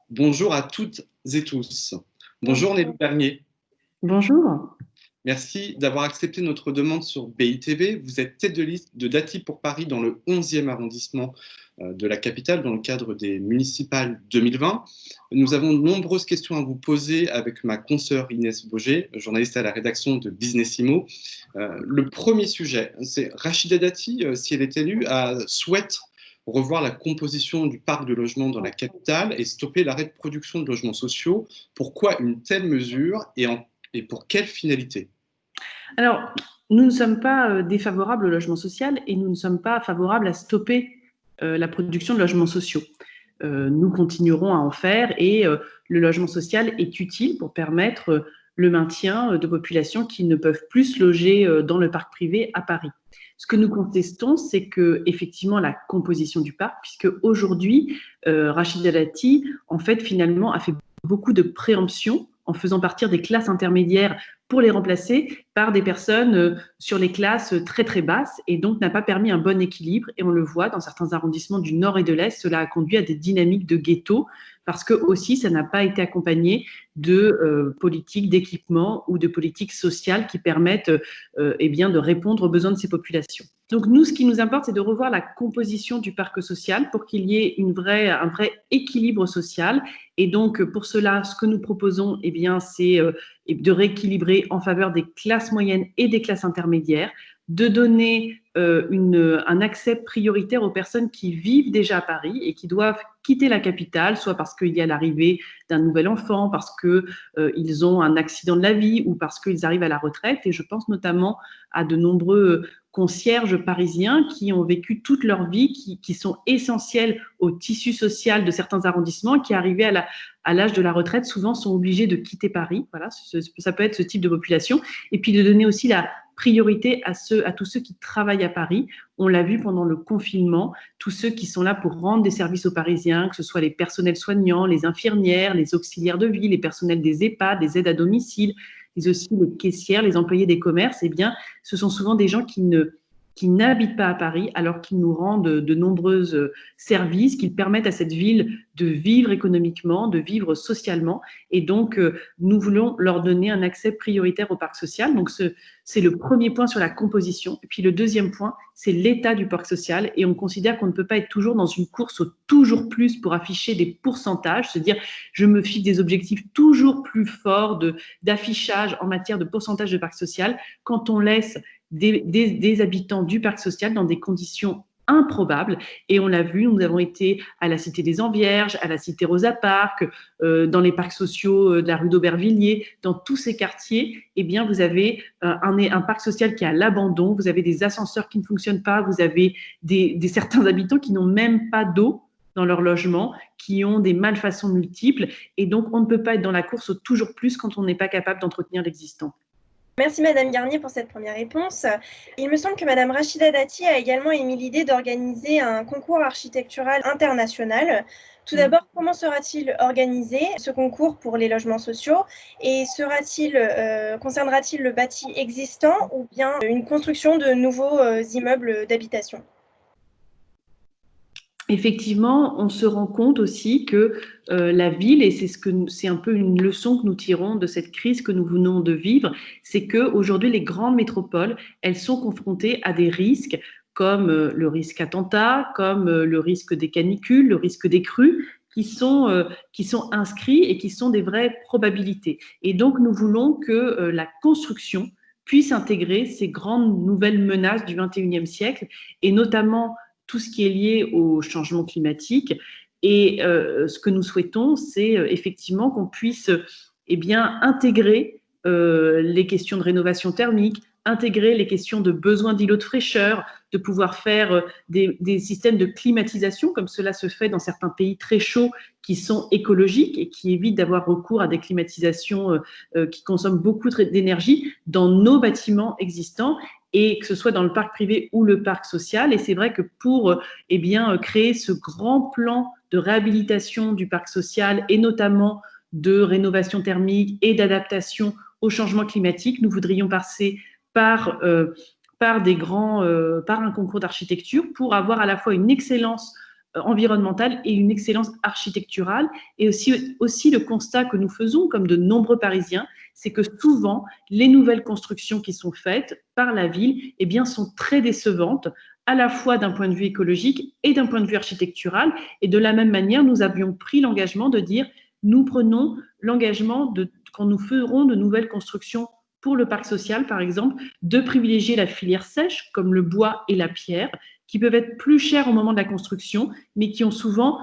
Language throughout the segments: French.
Bonjour à toutes et tous. Bonjour Nelly Bernier. Bonjour. Merci d'avoir accepté notre demande sur BITV. Vous êtes tête de liste de Dati pour Paris dans le 11e arrondissement de la capitale dans le cadre des municipales 2020. Nous avons de nombreuses questions à vous poser avec ma consoeur Inès Boger, journaliste à la rédaction de Businessimo. Le premier sujet, c'est Rachida Dati, si elle est élue, souhaite revoir la composition du parc de logements dans la capitale et stopper l'arrêt de production de logements sociaux. Pourquoi une telle mesure et pour quelle finalité? Alors, nous ne sommes pas défavorables au logement social et nous ne sommes pas favorables à stopper la production de logements sociaux. Nous continuerons à en faire et le logement social est utile pour permettre le maintien de populations qui ne peuvent plus se loger dans le parc privé à Paris. Ce que nous contestons, c'est que effectivement la composition du parc, puisque aujourd'hui, Rachida Dati, en fait, finalement, a fait beaucoup de préemptions en faisant partir des classes intermédiaires pour les remplacer par des personnes sur les classes très très basses et donc n'a pas permis un bon équilibre. Et on le voit dans certains arrondissements du nord et de l'est, cela a conduit à des dynamiques de ghetto parce que aussi ça n'a pas été accompagné de politiques d'équipement ou de politiques sociales qui permettent eh bien, de répondre aux besoins de ces populations. Donc nous, ce qui nous importe, c'est de revoir la composition du parc social pour qu'il y ait un vrai équilibre social. Et donc pour cela, ce que nous proposons, eh bien, c'est de rééquilibrer en faveur des classes moyennes et des classes intermédiaires, de donner un accès prioritaire aux personnes qui vivent déjà à Paris et qui doivent quitter la capitale, soit parce qu'il y a l'arrivée d'un nouvel enfant, parce qu'ils ont un accident de la vie ou parce qu'ils arrivent à la retraite. Et je pense notamment à de nombreux concierges parisiens qui ont vécu toute leur vie, qui sont essentiels au tissu social de certains arrondissements, qui arrivés à l'âge de la retraite, souvent sont obligés de quitter Paris. Voilà, ça peut être ce type de population. Et puis de donner aussi la priorité à tous ceux qui travaillent à Paris. On l'a vu pendant le confinement, tous ceux qui sont là pour rendre des services aux Parisiens, que ce soit les personnels soignants, les infirmières, les auxiliaires de vie, les personnels des EHPAD, des aides à domicile, mais aussi les caissières, les employés des commerces, eh bien, ce sont souvent des gens qui n'habitent pas à Paris alors qu'ils nous rendent de nombreux services, qu'ils permettent à cette ville de vivre économiquement, de vivre socialement. Et donc, nous voulons leur donner un accès prioritaire au parc social. Donc, c'est le premier point sur la composition. Et puis, le deuxième point, c'est l'état du parc social. Et on considère qu'on ne peut pas être toujours dans une course au toujours plus pour afficher des pourcentages, se dire je me fixe des objectifs toujours plus forts d'affichage en matière de pourcentage de parc social quand on laisse des habitants du parc social dans des conditions improbables. Et on l'a vu, nous avons été à la Cité des Envierges, à la Cité Rosa Parks, dans les parcs sociaux de la rue d'Aubervilliers, dans tous ces quartiers, eh bien, vous avez un parc social qui est à l'abandon, vous avez des ascenseurs qui ne fonctionnent pas, vous avez certains habitants qui n'ont même pas d'eau dans leur logement, qui ont des malfaçons multiples. Et donc, on ne peut pas être dans la course au toujours plus quand on n'est pas capable d'entretenir l'existant. Merci Madame Garnier pour cette première réponse. Il me semble que Madame Rachida Dati a également émis l'idée d'organiser un concours architectural international. Tout d'abord, comment sera-t-il organisé, ce concours pour les logements sociaux, et concernera-t-il le bâti existant ou bien une construction de nouveaux immeubles d'habitation ? Effectivement, on se rend compte aussi que la ville, et c'est un peu une leçon que nous tirons de cette crise que nous venons de vivre, c'est qu'aujourd'hui, les grandes métropoles, elles sont confrontées à des risques comme le risque attentat, comme le risque des canicules, le risque des crues, qui sont inscrits et qui sont des vraies probabilités. Et donc, nous voulons que la construction puisse intégrer ces grandes nouvelles menaces du XXIe siècle, et notamment tout ce qui est lié au changement climatique. Et ce que nous souhaitons, c'est effectivement qu'on puisse intégrer les questions de rénovation thermique, intégrer les questions de besoin d'îlots de fraîcheur, de pouvoir faire des systèmes de climatisation, comme cela se fait dans certains pays très chauds qui sont écologiques et qui évitent d'avoir recours à des climatisations qui consomment beaucoup d'énergie dans nos bâtiments existants, et que ce soit dans le parc privé ou le parc social. Et c'est vrai que pour créer ce grand plan de réhabilitation du parc social et notamment de rénovation thermique et d'adaptation au changement climatique, nous voudrions passer par par un concours d'architecture pour avoir à la fois une excellence environnementale et une excellence architecturale. Et aussi le constat que nous faisons, comme de nombreux Parisiens, c'est que souvent, les nouvelles constructions qui sont faites par la ville eh bien, sont très décevantes, à la fois d'un point de vue écologique et d'un point de vue architectural. Et de la même manière, nous avions pris l'engagement de dire, nous prenons l'engagement, quand nous ferons de nouvelles constructions pour le parc social, par exemple, de privilégier la filière sèche, comme le bois et la pierre, qui peuvent être plus chers au moment de la construction, mais qui ont souvent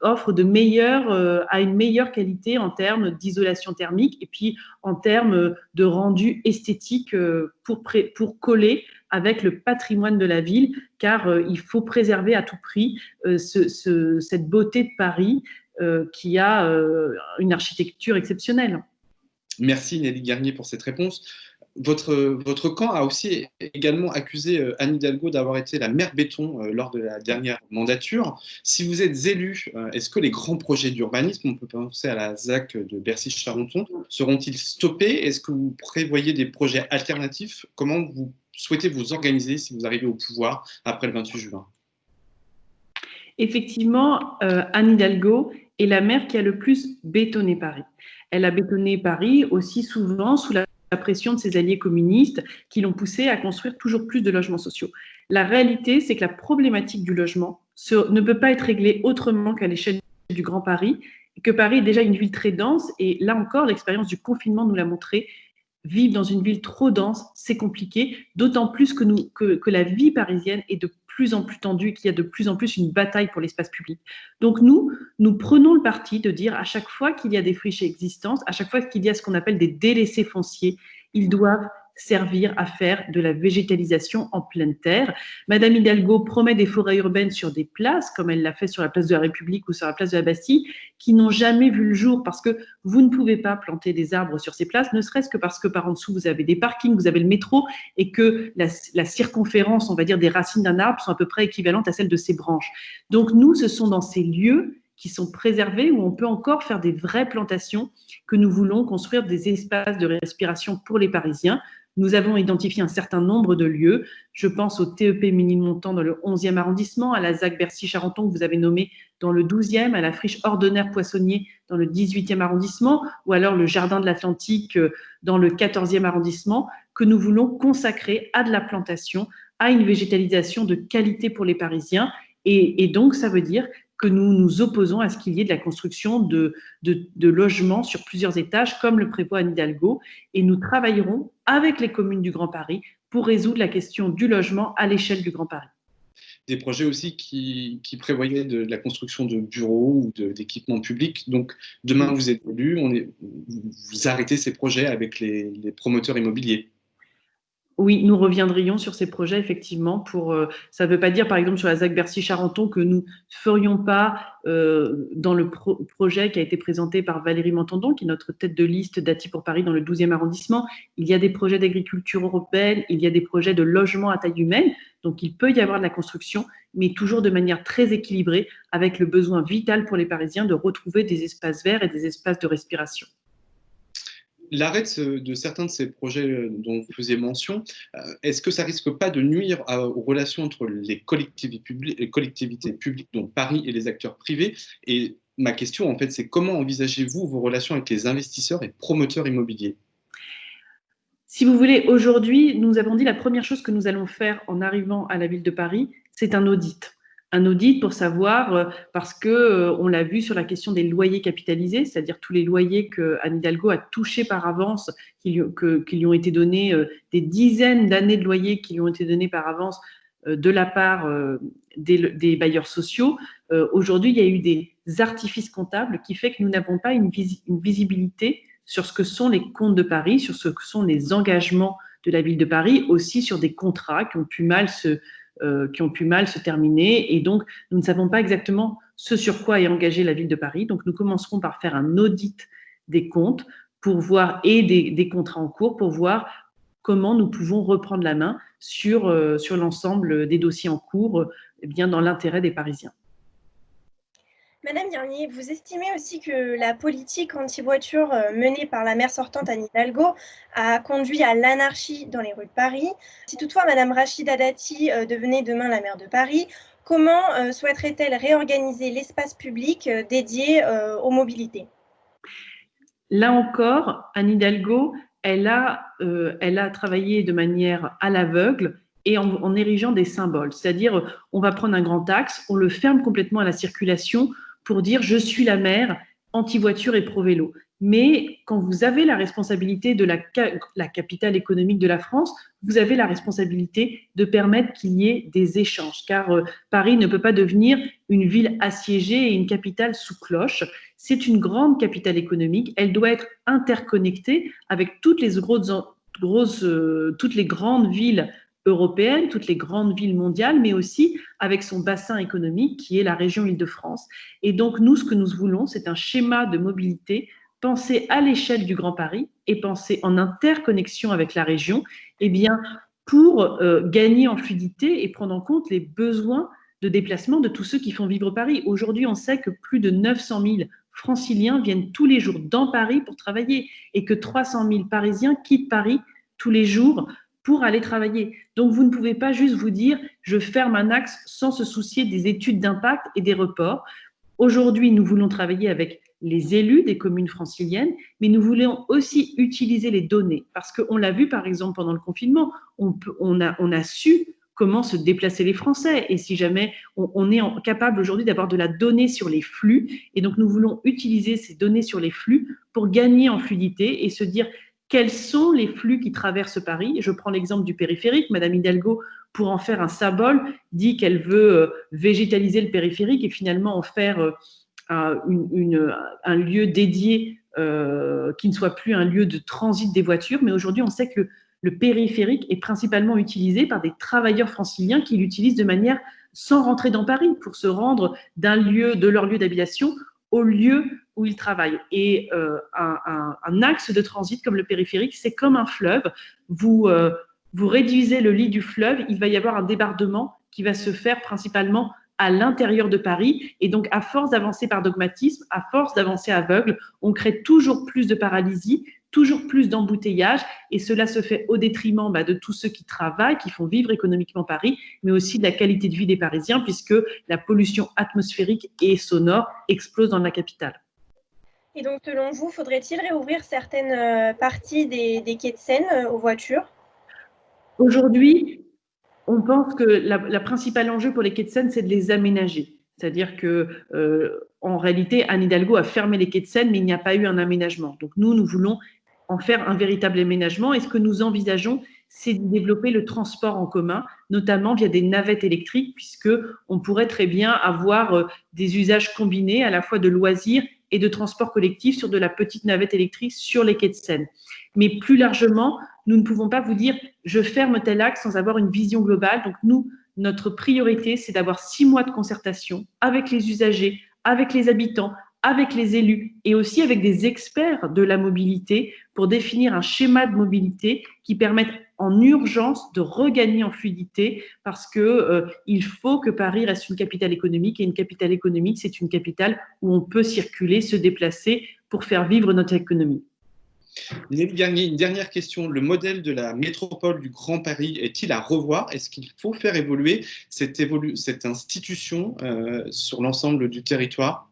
offrent à une meilleure qualité en termes d'isolation thermique et puis en termes de rendu esthétique pour coller avec le patrimoine de la ville, car il faut préserver à tout prix cette beauté de Paris qui a une architecture exceptionnelle. Merci Nelly Garnier pour cette réponse. Votre camp a aussi également accusé Anne Hidalgo d'avoir été la mère béton lors de la dernière mandature. Si vous êtes élu, est-ce que les grands projets d'urbanisme, on peut penser à la ZAC de Bercy-Charenton, seront-ils stoppés? Est-ce que vous prévoyez des projets alternatifs? Comment vous souhaitez vous organiser si vous arrivez au pouvoir après le 28 juin? Effectivement, Anne Hidalgo est la maire qui a le plus bétonné Paris. Elle a bétonné Paris aussi souvent sous la pression de ses alliés communistes qui l'ont poussée à construire toujours plus de logements sociaux. La réalité, c'est que la problématique du logement ne peut pas être réglée autrement qu'à l'échelle du Grand Paris, et que Paris est déjà une ville très dense, et là encore, l'expérience du confinement nous l'a montré. Vivre dans une ville trop dense, c'est compliqué, d'autant plus que la vie parisienne est de plus en plus tendue et qu'il y a de plus en plus une bataille pour l'espace public. Donc nous prenons le parti de dire à chaque fois qu'il y a des friches existantes, à chaque fois qu'il y a ce qu'on appelle des délaissés fonciers, ils doivent servir à faire de la végétalisation en pleine terre. Madame Hidalgo promet des forêts urbaines sur des places, comme elle l'a fait sur la place de la République ou sur la place de la Bastille, qui n'ont jamais vu le jour parce que vous ne pouvez pas planter des arbres sur ces places, ne serait-ce que parce que par en dessous, vous avez des parkings, vous avez le métro et que la circonférence, on va dire, des racines d'un arbre sont à peu près équivalentes à celles de ses branches. Donc nous, ce sont dans ces lieux qui sont préservés, où on peut encore faire des vraies plantations, que nous voulons construire des espaces de respiration pour les Parisiens. Nous avons identifié un certain nombre de lieux. Je pense au TEP Ménilmontant dans le 11e arrondissement, à la ZAC Bercy-Charenton que vous avez nommé dans le 12e, à la friche Ordener-Poissonnier dans le 18e arrondissement, ou alors le Jardin de l'Atlantique dans le 14e arrondissement, que nous voulons consacrer à de la plantation, à une végétalisation de qualité pour les Parisiens. Et donc, ça veut dire que nous nous opposons à ce qu'il y ait de la construction de logements sur plusieurs étages, comme le prévoit Anne Hidalgo, et nous travaillerons avec les communes du Grand Paris pour résoudre la question du logement à l'échelle du Grand Paris. Des projets aussi qui prévoyaient de la construction de bureaux ou d'équipements publics. Donc, demain, vous êtes élu, vous arrêtez ces projets avec les promoteurs immobiliers. Oui, nous reviendrions sur ces projets, effectivement. Ça ne veut pas dire, par exemple, sur la ZAC Bercy-Charenton, que nous ne ferions pas, dans le projet qui a été présenté par Valérie Mantandon, qui est notre tête de liste d'ATI pour Paris dans le 12e arrondissement, il y a des projets d'agriculture européenne, il y a des projets de logement à taille humaine, donc il peut y avoir de la construction, mais toujours de manière très équilibrée, avec le besoin vital pour les Parisiens de retrouver des espaces verts et des espaces de respiration. L'arrêt de certains de ces projets dont vous faisiez mention, est-ce que ça risque pas de nuire aux relations entre les collectivités publiques, donc Paris, et les acteurs privés? Et ma question, en fait, c'est comment envisagez-vous vos relations avec les investisseurs et promoteurs immobiliers? Si vous voulez, aujourd'hui, nous avons dit la première chose que nous allons faire en arrivant à la ville de Paris, c'est un audit. Un audit pour savoir, parce que on l'a vu sur la question des loyers capitalisés, c'est-à-dire tous les loyers que Anne Hidalgo a touchés par avance, qui lui ont été donnés, des dizaines d'années de loyers qui lui ont été donnés par avance de la part des bailleurs sociaux. Aujourd'hui, il y a eu des artifices comptables qui fait que nous n'avons pas une visibilité sur ce que sont les comptes de Paris, sur ce que sont les engagements de la ville de Paris, aussi sur des contrats qui ont pu mal se terminer. Et donc, nous ne savons pas exactement ce sur quoi est engagée la ville de Paris. Donc, nous commencerons par faire un audit des comptes pour voir, et des contrats en cours, pour voir comment nous pouvons reprendre la main sur l'ensemble des dossiers en cours, bien dans l'intérêt des Parisiens. Madame Garnier, vous estimez aussi que la politique anti-voiture menée par la maire sortante Anne Hidalgo a conduit à l'anarchie dans les rues de Paris. Si toutefois Madame Rachida Dati devenait demain la maire de Paris, comment souhaiterait-elle réorganiser l'espace public dédié aux mobilités? Là encore, Anne Hidalgo, elle a travaillé de manière à l'aveugle et en érigeant des symboles. C'est-à-dire, on va prendre un grand axe, on le ferme complètement à la circulation pour dire « je suis la maire anti-voiture et pro-vélo ». Mais quand vous avez la responsabilité de la capitale économique de la France, vous avez la responsabilité de permettre qu'il y ait des échanges, car Paris ne peut pas devenir une ville assiégée et une capitale sous cloche. C'est une grande capitale économique, elle doit être interconnectée avec toutes les toutes les grandes villes européennes, toutes les grandes villes mondiales, mais aussi avec son bassin économique qui est la région Île-de-France. Et donc, nous, ce que nous voulons, c'est un schéma de mobilité pensé à l'échelle du Grand Paris et pensé en interconnexion avec la région, eh bien, pour gagner en fluidité et prendre en compte les besoins de déplacement de tous ceux qui font vivre Paris. Aujourd'hui, on sait que plus de 900 000 franciliens viennent tous les jours dans Paris pour travailler et que 300 000 Parisiens quittent Paris tous les jours pour aller travailler. Donc, vous ne pouvez pas juste vous dire « je ferme un axe » sans se soucier des études d'impact et des reports. Aujourd'hui, nous voulons travailler avec les élus des communes franciliennes, mais nous voulons aussi utiliser les données parce qu'on l'a vu par exemple pendant le confinement, on a su comment se déplacer les Français et si jamais on est capable aujourd'hui d'avoir de la donnée sur les flux et donc nous voulons utiliser ces données sur les flux pour gagner en fluidité et se dire quels sont les flux qui traversent Paris. Je prends l'exemple du périphérique. Madame Hidalgo, pour en faire un symbole, dit qu'elle veut végétaliser le périphérique et finalement en faire un lieu dédié qui ne soit plus un lieu de transit des voitures. Mais aujourd'hui, on sait que le périphérique est principalement utilisé par des travailleurs franciliens qui l'utilisent de manière sans rentrer dans Paris pour se rendre de leur lieu d'habitation au lieu où ils travaillent. Et un axe de transit comme le périphérique, c'est comme un fleuve. Vous réduisez le lit du fleuve, il va y avoir un débordement qui va se faire principalement à l'intérieur de Paris. Et donc, à force d'avancer par dogmatisme, à force d'avancer aveugle, on crée toujours plus de paralysie, toujours plus d'embouteillages, et cela se fait au détriment de tous ceux qui travaillent, qui font vivre économiquement Paris, mais aussi de la qualité de vie des Parisiens, puisque la pollution atmosphérique et sonore explose dans la capitale. Et donc, selon vous, faudrait-il réouvrir certaines parties des quais de Seine aux voitures? Aujourd'hui, on pense que la principale enjeu pour les quais de Seine, c'est de les aménager. C'est-à-dire que, en réalité, Anne Hidalgo a fermé les quais de Seine, mais il n'y a pas eu un aménagement. Donc nous voulons en faire un véritable aménagement. Et ce que nous envisageons, c'est de développer le transport en commun, notamment via des navettes électriques, puisqu'on pourrait très bien avoir des usages combinés à la fois de loisirs et de transport collectif sur de la petite navette électrique sur les quais de Seine. Mais plus largement, nous ne pouvons pas vous dire « je ferme tel axe » sans avoir une vision globale. Donc notre priorité, c'est d'avoir 6 mois de concertation avec les usagers, avec les habitants, avec les élus et aussi avec des experts de la mobilité pour définir un schéma de mobilité qui permette en urgence de regagner en fluidité parce qu'il faut que Paris reste une capitale économique et une capitale économique, c'est une capitale où on peut circuler, se déplacer pour faire vivre notre économie. Nelly Garnier, une dernière question. Le modèle de la métropole du Grand Paris est-il à revoir? Est-ce qu'il faut faire évoluer cette institution sur l'ensemble du territoire?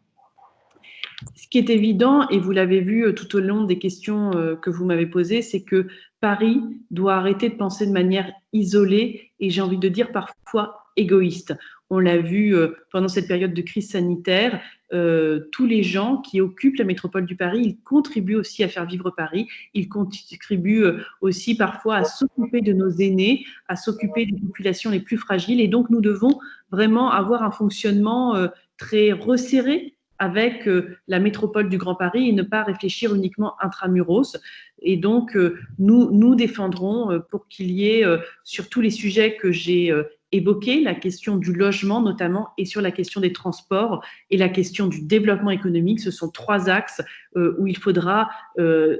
Ce qui est évident, et vous l'avez vu tout au long des questions que vous m'avez posées, c'est que Paris doit arrêter de penser de manière isolée et j'ai envie de dire parfois égoïste. On l'a vu pendant cette période de crise sanitaire, tous les gens qui occupent la métropole du Paris, ils contribuent aussi à faire vivre Paris, ils contribuent aussi parfois à s'occuper de nos aînés, à s'occuper des populations les plus fragiles et donc nous devons vraiment avoir un fonctionnement très resserré avec la métropole du Grand Paris et ne pas réfléchir uniquement intramuros. Et donc, nous défendrons pour qu'il y ait, sur tous les sujets que j'ai évoqués, la question du logement notamment et sur la question des transports et la question du développement économique. Ce sont 3 axes où il faudra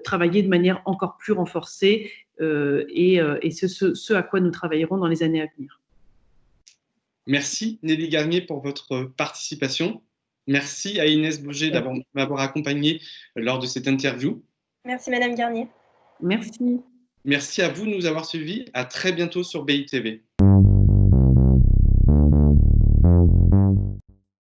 travailler de manière encore plus renforcée et c'est ce à quoi nous travaillerons dans les années à venir. Merci Nelly Garnier pour votre participation. Merci à Inès Bouger de m'avoir accompagné lors de cette interview. Merci Madame Garnier. Merci. Merci à vous de nous avoir suivis. À très bientôt sur BITV.